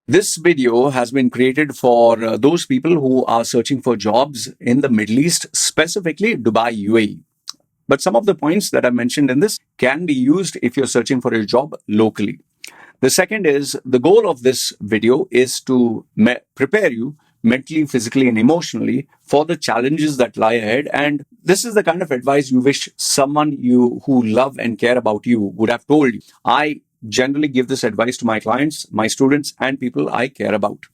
This video has been created for those people who are searching for jobs in the Middle East, specifically Dubai, UAE. But some of the points that I mentioned in this can be used if you're searching for a job locally. The second is the goal of this video is to prepare you mentally, physically, and emotionally for the challenges that lie ahead. And this is the kind of advice you wish someone you who love and care about you would have told you. I generally give this advice to my clients, my students, and people I care about.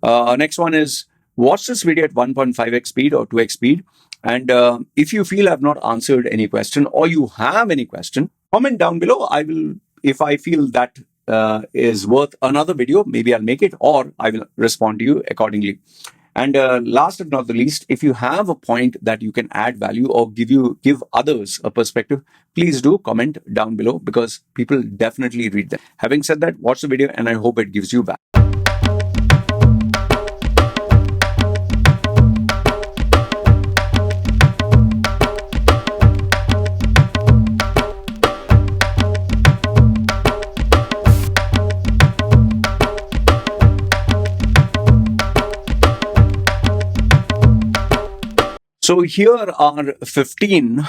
Next one is watch this video at 1.5x speed or 2x speed. And if you feel I've not answered any question or you have any question, comment down below. I will, if I feel that is worth another video, maybe I'll make it or I will respond to you accordingly. And last but not the least, if you have a point that you can add value or give others a perspective, please do comment down below because people definitely read them. Having said that, watch the video and I hope it gives you value. So here are 15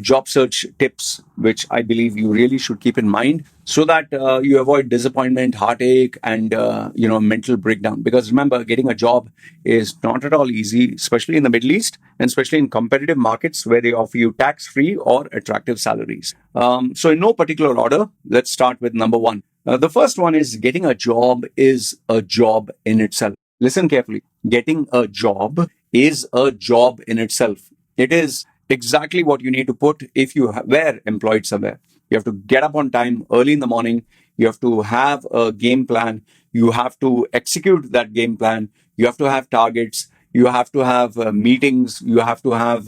job search tips, which I believe you really should keep in mind so that you avoid disappointment, heartache, and mental breakdown. Because remember, getting a job is not at all easy, especially in the Middle East and especially in competitive markets where they offer you tax-free or attractive salaries. So in no particular order, let's start with number one. The first one is getting a job is a job in itself. Listen carefully. Getting a job is a job in itself. It is exactly what you need to put if you were employed somewhere. You have to get up on time early in the morning. You have to have a game plan. You have to execute that game plan. You have to have targets. You have to have meetings. You have to have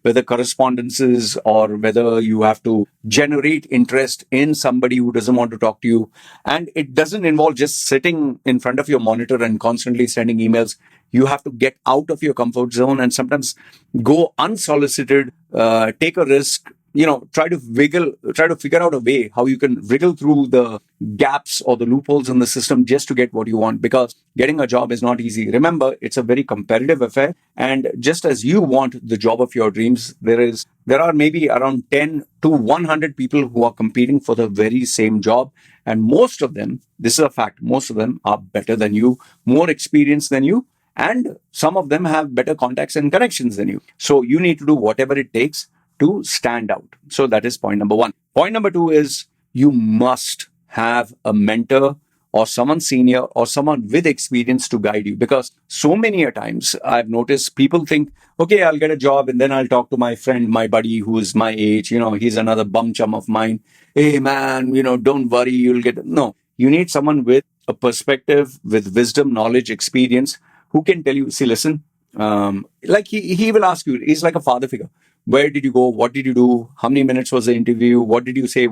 whether correspondences or whether you have to generate interest in somebody who doesn't want to talk to you. And it doesn't involve just sitting in front of your monitor and constantly sending emails. You have to get out of your comfort zone and sometimes go unsolicited, take a risk, try to figure out a way how you can wriggle through the gaps or the loopholes in the system just to get what you want, because getting a job is not easy. Remember, it's a very competitive affair. And just as you want the job of your dreams, there are maybe around 10 to 100 people who are competing for the very same job. And most of them, this is a fact, most of them are better than you, more experienced than you, and some of them have better contacts and connections than you. So you need to do whatever it takes to stand out. So that is point number one. Point number two is you must have a mentor or someone senior or someone with experience to guide you, because so many a times I've noticed people think, okay, I'll get a job and then I'll talk to my friend, my buddy who's my age, he's another bum chum of mine. Hey man, don't worry, you'll get. No, you need someone with a perspective, with wisdom, knowledge, experience, who can tell you, see, listen, like he will ask you, he's like a father figure. Where did you go? What did you do? How many minutes was the interview? What did you say?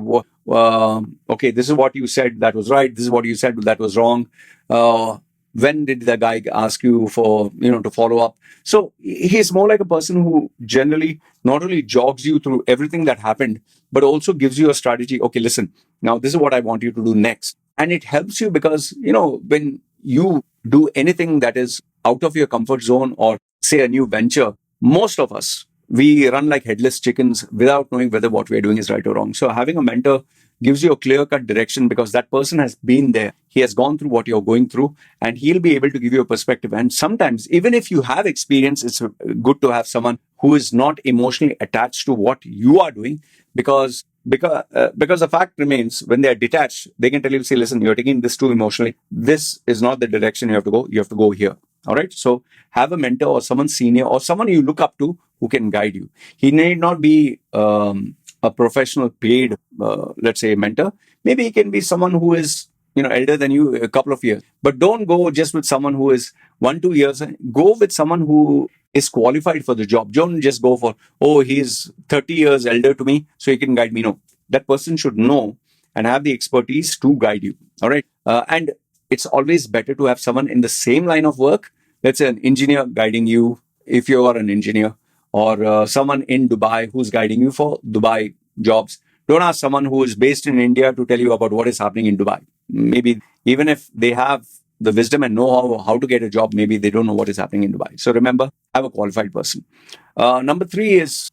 Okay, this is what you said. That was right. This is what you said. That was wrong. When did the guy ask you for, to follow up? So he's more like a person who generally not only jogs you through everything that happened, but also gives you a strategy. Okay, listen, now this is what I want you to do next. And it helps you because, when you do anything that is out of your comfort zone or say a new venture, most of us, we run like headless chickens without knowing whether what we're doing is right or wrong. So having a mentor gives you a clear-cut direction because that person has been there. He has gone through what you're going through and he'll be able to give you a perspective. And sometimes, even if you have experience, it's good to have someone who is not emotionally attached to what you are doing, because the fact remains, when they are detached, they can tell you, see, listen, you're taking this too emotionally. This is not the direction you have to go. You have to go here. All right. So have a mentor or someone senior or someone you look up to who can guide you. He need not be a professional paid, let's say, mentor. Maybe he can be someone who is, elder than you a couple of years. But don't go just with someone who is 1-2 years. Go with someone who is qualified for the job. Don't just go for, oh, he's 30 years elder to me, so he can guide me. No, that person should know and have the expertise to guide you. All right. And it's always better to have someone in the same line of work. Let's say an engineer guiding you if you are an engineer, or someone in Dubai who's guiding you for Dubai jobs. Don't ask someone who is based in India to tell you about what is happening in Dubai. maybe even if they have the wisdom and know how to get a job, maybe they don't know what is happening in Dubai. So remember, have a qualified person. Number three is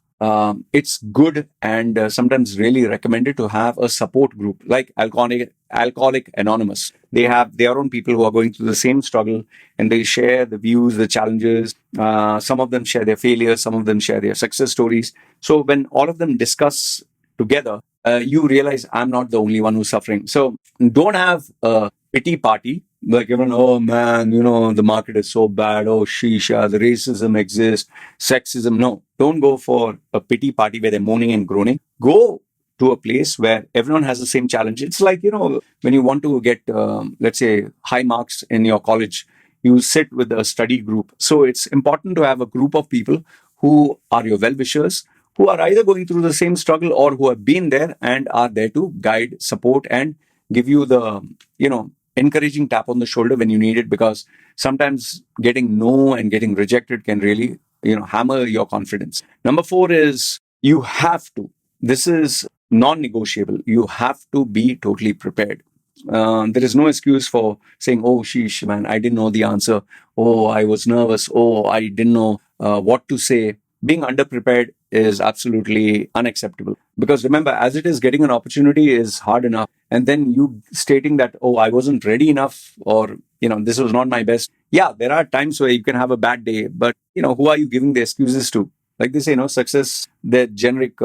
it's good and sometimes really recommended to have a support group like Alcoholic Anonymous. They have their own people who are going through the same struggle, and they share the views, the challenges. Some of them share their failures, some of them share their success stories. So when all of them discuss together, you realize I'm not the only one who's suffering. So don't have a pity party. Like, oh man, the market is so bad. Oh, shisha, the racism exists, sexism. No, don't go for a pity party where they're moaning and groaning. Go to a place where everyone has the same challenge. It's like, when you want to get, let's say, high marks in your college, you sit with a study group. So it's important to have a group of people who are your well-wishers, who are either going through the same struggle or who have been there and are there to guide, support, and give you the, encouraging tap on the shoulder when you need it, because sometimes getting no and getting rejected can really, hammer your confidence. Number four is you have to, this is non-negotiable. You have to be totally prepared. There is no excuse for saying, oh, sheesh, man, I didn't know the answer. Oh, I was nervous. Oh, I didn't know what to say. Being underprepared is absolutely unacceptable. Because remember, as it is, getting an opportunity is hard enough. And then you stating that, oh, I wasn't ready enough, or, this was not my best. Yeah, there are times where you can have a bad day, but, who are you giving the excuses to? Like they say, success, the generic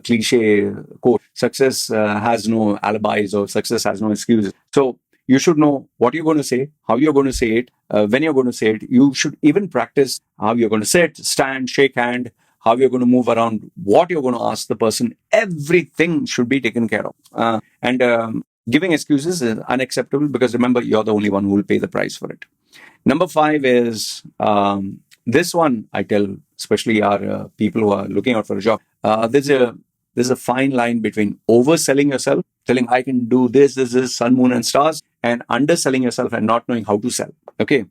cliche quote, success has no alibis, or success has no excuses. So you should know what you're going to say, how you're going to say it, when you're going to say it. You should even practice how you're going to sit, stand, shake hand, how you're going to move around, what you're going to ask the person. Everything should be taken care of. And giving excuses is unacceptable, because remember, you're the only one who will pay the price for it. Number five is this one I tell, especially our people who are looking out for a job. There's a fine line between overselling yourself, telling I can do this, sun, moon, and stars, and underselling yourself and not knowing how to sell. Okay,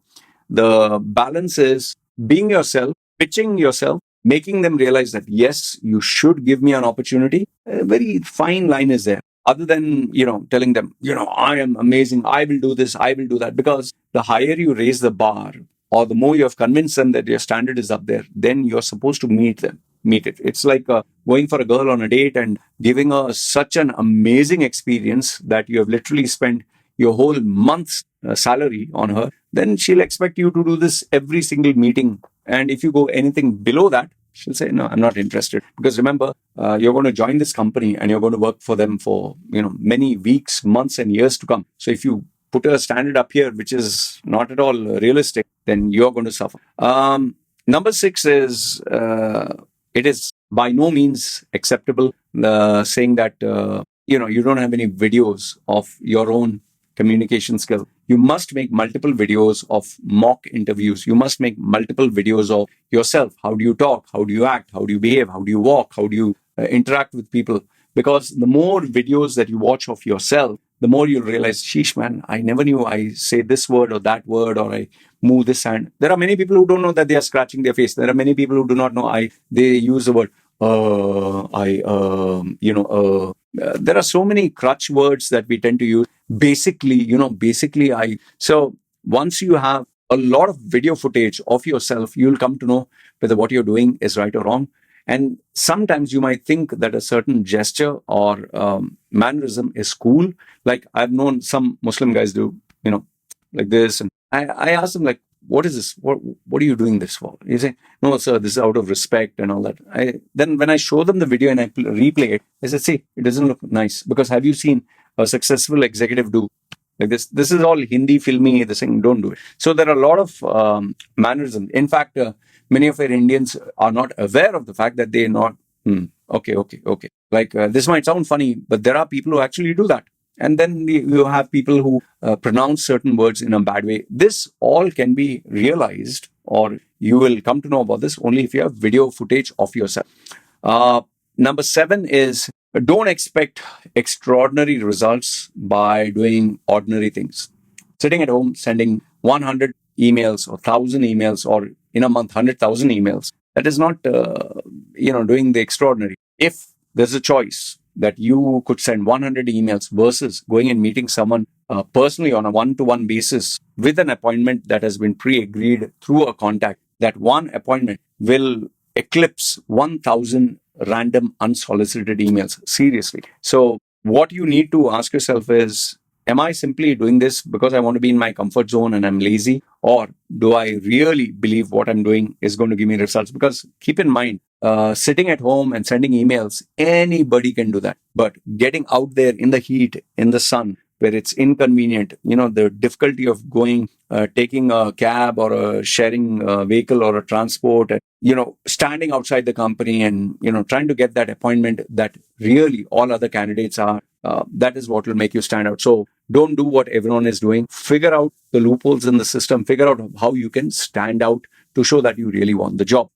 the balance is being yourself, pitching yourself, making them realize that yes, you should give me an opportunity. A very fine line is there. Other than, telling them, I am amazing, I will do this, I will do that. Because the higher you raise the bar, or the more you have convinced them that your standard is up there, then you're supposed to meet it. It's like going for a girl on a date and giving her such an amazing experience that you have literally spent your whole month's salary on her. Then she'll expect you to do this every single meeting. And if you go anything below that, she'll say, no, I'm not interested. Because remember, you're going to join this company and you're going to work for them for, many weeks, months, and years to come. So if you put a standard up here, which is not at all realistic, then you're going to suffer. Number six is, it is by no means acceptable saying that, you don't have any videos of your own communication skill. You must make multiple videos of mock interviews. You must make multiple videos of yourself. How do you talk? How do you act? How do you behave? How do you walk? How do you interact with people? Because the more videos that you watch of yourself, the more you'll realize, sheesh, man, I never knew I say this word or that word, or I move this hand. There are many people who don't know that they are scratching their face. There are many people who do not know they use the word, there are so many crutch words that we tend to use. Basically, so once you have a lot of video footage of yourself, you'll come to know whether what you're doing is right or wrong. And sometimes you might think that a certain gesture or mannerism is cool. Like I've known some Muslim guys do, like this. And I ask them, like, what is this? What are you doing this for? You say, no, sir, this is out of respect and all that. Then when I show them the video and I replay it, I say, see, it doesn't look nice. Because have you seen a successful executive do like this? This is all Hindi filmy, this thing, don't do it. So there are a lot of mannerisms. In fact, many of our Indians are not aware of the fact that they're not, okay. Like this might sound funny, but there are people who actually do that. And then you have people who pronounce certain words in a bad way. This all can be realized, or you will come to know about this only if you have video footage of yourself. Number 7 is, don't expect extraordinary results by doing ordinary things. Sitting at home, sending 100 emails or 1,000 emails, or in a month, 100,000 emails. That is not, doing the extraordinary. If there's a choice, that you could send 100 emails versus going and meeting someone personally on a one-to-one basis with an appointment that has been pre-agreed through a contact. That one appointment will eclipse 1,000 random unsolicited emails. Seriously. So what you need to ask yourself is, am I simply doing this because I want to be in my comfort zone and I'm lazy? Or do I really believe what I'm doing is going to give me results? Because keep in mind, sitting at home and sending emails, anybody can do that. But getting out there in the heat, in the sun, where it's inconvenient, the difficulty of going, taking a cab or a sharing vehicle or a transport, standing outside the company and, trying to get that appointment that really all other candidates are, that is what will make you stand out. So don't do what everyone is doing. Figure out the loopholes in the system. Figure out how you can stand out to show that you really want the job.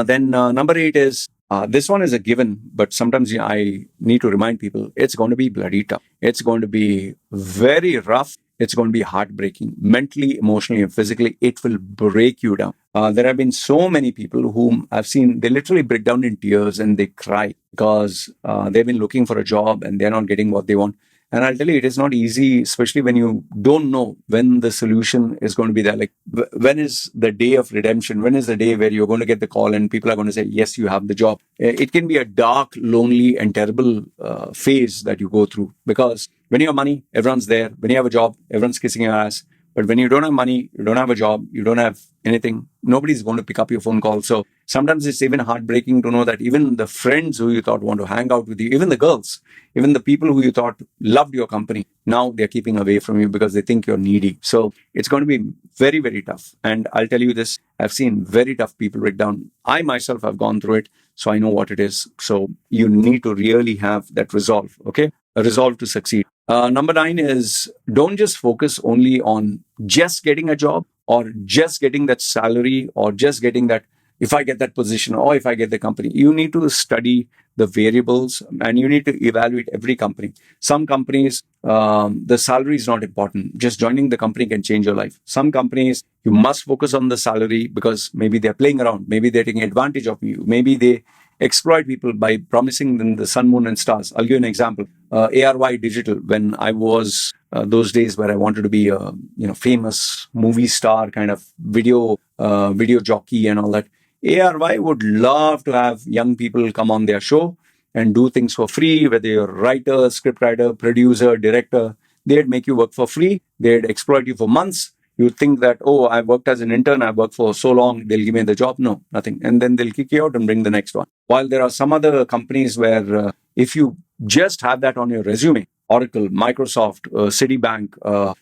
Then number 8 is, this one is a given, but sometimes I need to remind people it's going to be bloody tough. It's going to be very rough. It's going to be heartbreaking, mentally, emotionally, and physically. It will break you down. There have been so many people whom I've seen, they literally break down in tears and they cry because they've been looking for a job and they're not getting what they want. And I'll tell you, it is not easy, especially when you don't know when the solution is going to be there. Like, when is the day of redemption? When is the day where you're going to get the call and people are going to say, yes, you have the job? It can be a dark, lonely, and terrible phase that you go through, because when you have money, everyone's there. When you have a job, everyone's kissing your ass. But when you don't have money, you don't have a job, you don't have anything, nobody's going to pick up your phone call. So sometimes it's even heartbreaking to know that even the friends who you thought want to hang out with you, even the girls, even the people who you thought loved your company, now they're keeping away from you because they think you're needy. So it's going to be very, very tough. And I'll tell you this, I've seen very tough people break down. I myself have gone through it, so I know what it is. So you need to really have that resolve, okay? A resolve to succeed. Number 9 is, don't just focus only on just getting a job or just getting that salary or just getting that, if I get that position or if I get the company. You need to study the variables and you need to evaluate every company. Some companies, the salary is not important. Just joining the company can change your life. Some companies, you must focus on the salary because maybe they're playing around. Maybe they're taking advantage of you. Maybe they exploit people by promising them the sun, moon, and stars. I'll give you an example. ARY Digital, when I was those days where I wanted to be a famous movie star, kind of video jockey and all that. ARY would love to have young people come on their show and do things for free, whether you're a writer, scriptwriter, producer, director. They'd make you work for free. They'd exploit you for months. You think that, oh, I worked as an intern, I worked for so long, they'll give me the job. No, nothing. And then they'll kick you out and bring the next one. While there are some other companies where if you just have that on your resume, Oracle, Microsoft, Citibank,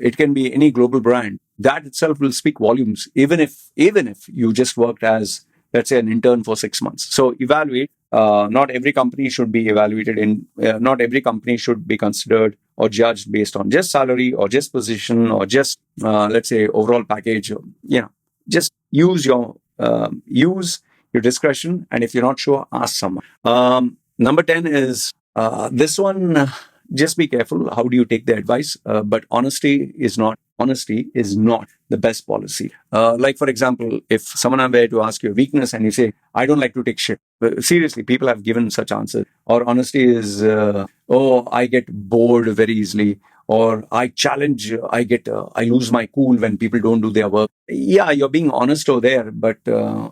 it can be any global brand, that itself will speak volumes, even if you just worked as, let's say, an intern for 6 months. So evaluate. Not every company should be evaluated not every company should be considered or judged based on just salary or just position or just, let's say, overall package. Just use your discretion. And if you're not sure, ask someone. Number 10 is this one. Just be careful. How do you take the advice? But honesty is not the best policy. Like, for example, if someone were to ask you a weakness and you say, I don't like to take shit. Seriously, people have given such answers. Or honesty is, I get bored very easily. Or I lose my cool when people don't do their work. Yeah, you're being honest over there, but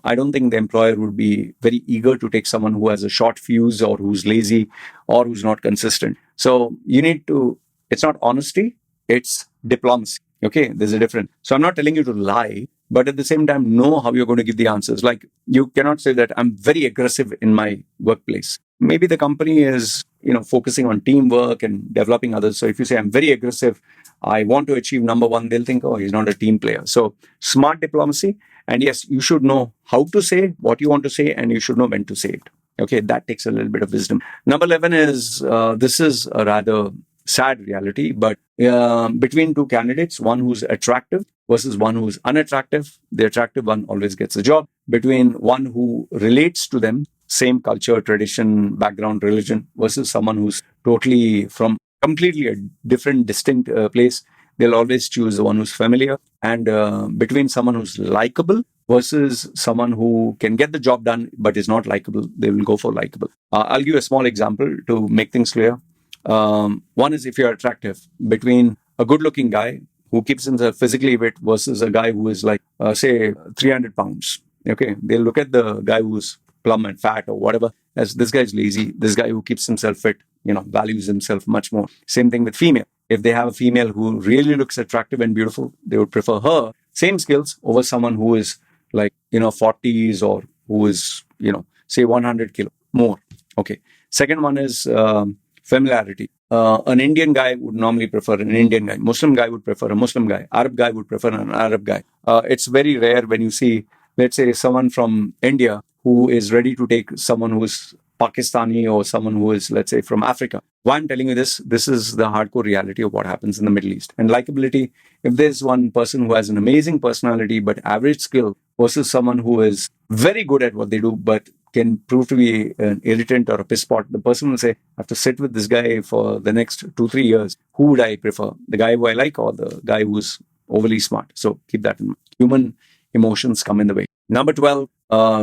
I don't think the employer would be very eager to take someone who has a short fuse or who's lazy or who's not consistent. So it's not honesty, it's diplomacy. Okay, there's a difference. So I'm not telling you to lie, but at the same time, know how you're going to give the answers. Like, you cannot say that I'm very aggressive in my workplace. Maybe the company is, focusing on teamwork and developing others. So if you say I'm very aggressive, I want to achieve number 1, they'll think, oh, he's not a team player. So smart diplomacy. And yes, you should know how to say what you want to say, and you should know when to say it. Okay, that takes a little bit of wisdom. Number 11 is, this is a rather sad reality, but between two candidates, one who's attractive versus one who's unattractive, the attractive one always gets a job. Between one who relates to them, same culture, tradition, background, religion, versus someone who's totally from completely a different, distinct place, they'll always choose the one who's familiar. And between someone who's likable versus someone who can get the job done but is not likable. They will go for likable. I'll give a small example to make things clear. One is if you're attractive, between a good looking guy who keeps himself physically fit versus a guy who is like, say, 300 pounds. Okay. They'll look at the guy who's plump and fat or whatever as this guy's lazy. This guy who keeps himself fit, values himself much more. Same thing with female. If they have a female who really looks attractive and beautiful, they would prefer her, same skills, over someone who is like, 40s or who is, say 100 kilo more. Okay. Second one is familiarity. An Indian guy would normally prefer an Indian guy. Muslim guy would prefer a Muslim guy. Arab guy would prefer an Arab guy. It's very rare when you see, let's say, someone from India who is ready to take someone who is Pakistani or someone who is, let's say, from Africa. Why I'm telling you this is the hardcore reality of what happens in the Middle East. And likability, if there's one person who has an amazing personality but average skill versus someone who is very good at what they do but can prove to be an irritant or a piss pot, the person will say, I have to sit with this guy for the next 2-3 years. Who would I prefer? The guy who I like or the guy who's overly smart? So keep that in mind. Human emotions come in the way. Number 12,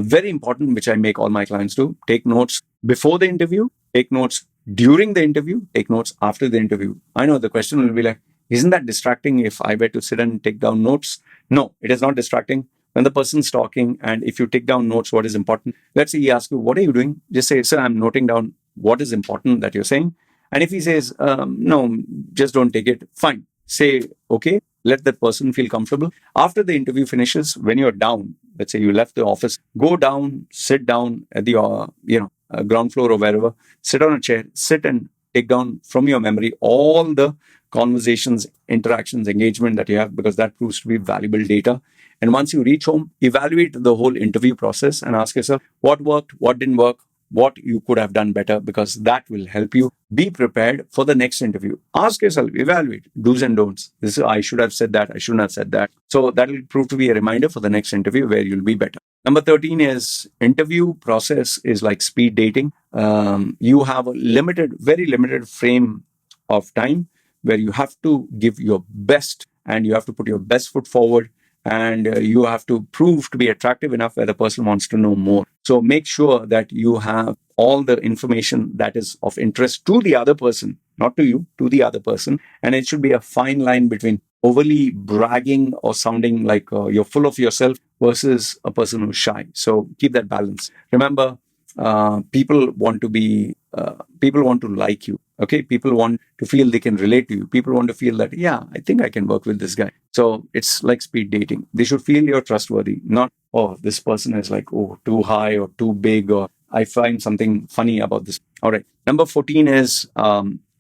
very important, which I make all my clients do. Take notes before the interview, take notes during the interview, take notes after the interview. I know the question will be like, isn't that distracting if I were to sit and take down notes? No, it is not distracting. When the person's talking and if you take down notes, what is important? Let's say he asks you, what are you doing? Just say, sir, I'm noting down what is important that you're saying. And if he says, no, just don't take it, fine. Say, okay, let that person feel comfortable. After the interview finishes, when you're down, let's say you left the office, go down, sit down at the, ground floor or wherever, sit on a chair, sit and take down from your memory all the conversations, interactions, engagement that you have, because that proves to be valuable data. And once you reach home, evaluate the whole interview process and ask yourself what worked, what didn't work, what you could have done better, because that will help you be prepared for the next interview. Ask yourself, evaluate do's and don'ts. This is, I should have said that, I shouldn't have said that. So that will prove to be a reminder for the next interview where you'll be better. Number 13 is interview process is like speed dating. You have a very limited frame of time where you have to give your best and you have to put your best foot forward. And you have to prove to be attractive enough where the person wants to know more. So make sure that you have all the information that is of interest to the other person, not to you, to the other person. And it should be a fine line between overly bragging or sounding like you're full of yourself versus a person who's shy. So keep that balance. Remember, people want to like you. Okay. People want to feel they can relate to you. People want to feel that, yeah, I think I can work with this guy. So it's like speed dating. They should feel you're trustworthy, not, oh, this person is like, oh, too high or too big, or I find something funny about this. All right. Number 14 is,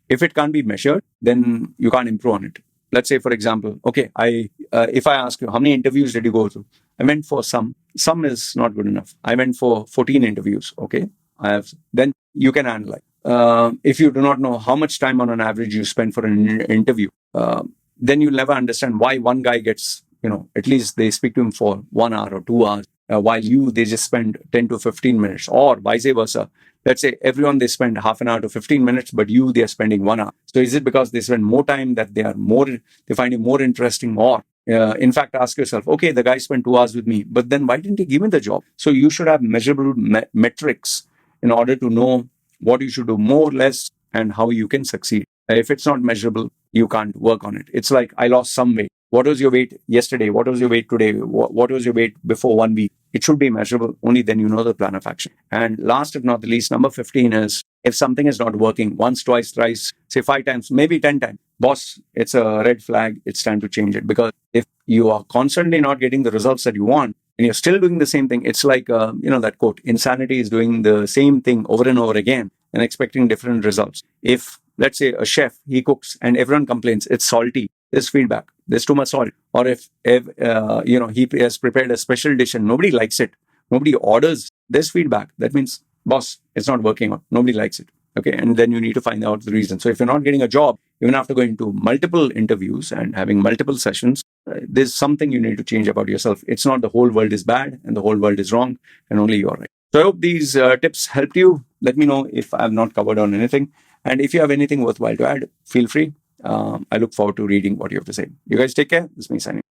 if it can't be measured, then you can't improve on it. Let's say, for example, okay, if I ask you, how many interviews did you go through? I went for some is not good enough. I went for 14 interviews. Okay. Then you can analyze. If you do not know how much time on an average you spend for an interview, then you'll never understand why one guy gets, at least they speak to him for 1 hour or 2 hours, while they just spend 10 to 15 minutes, or vice versa. Let's say everyone, they spend half an hour to 15 minutes, but they're spending 1 hour. So is it because they spend more time that they find it more interesting, or in fact, ask yourself, okay, the guy spent 2 hours with me, but then why didn't he give me the job? So you should have measurable metrics in order to know what you should do more, less, and how you can succeed. If it's not measurable, you can't work on it. It's like, I lost some weight. What was your weight yesterday? What was your weight today? What was your weight before 1 week? It should be measurable. Only then you know the plan of action. And last but not the least, number 15 is, if something is not working once, twice, thrice, say 5 times, maybe 10 times, boss, it's a red flag. It's time to change it. Because if you are constantly not getting the results that you want, and you're still doing the same thing, it's like, that quote, insanity is doing the same thing over and over again and expecting different results. If, let's say, a chef, he cooks and everyone complains, it's salty, there's feedback, there's too much salt. Or if he has prepared a special dish and nobody likes it, nobody orders, there's feedback. That means, boss, it's not working out. Nobody likes it. Okay. And then you need to find out the reason. So if you're not getting a job, even after going to multiple interviews and having multiple sessions, there's something you need to change about yourself. It's not the whole world is bad and the whole world is wrong and only you're right. So I hope these tips helped you. Let me know if I have not covered on anything. And if you have anything worthwhile to add, feel free. I look forward to reading what you have to say. You guys take care. This is me signing.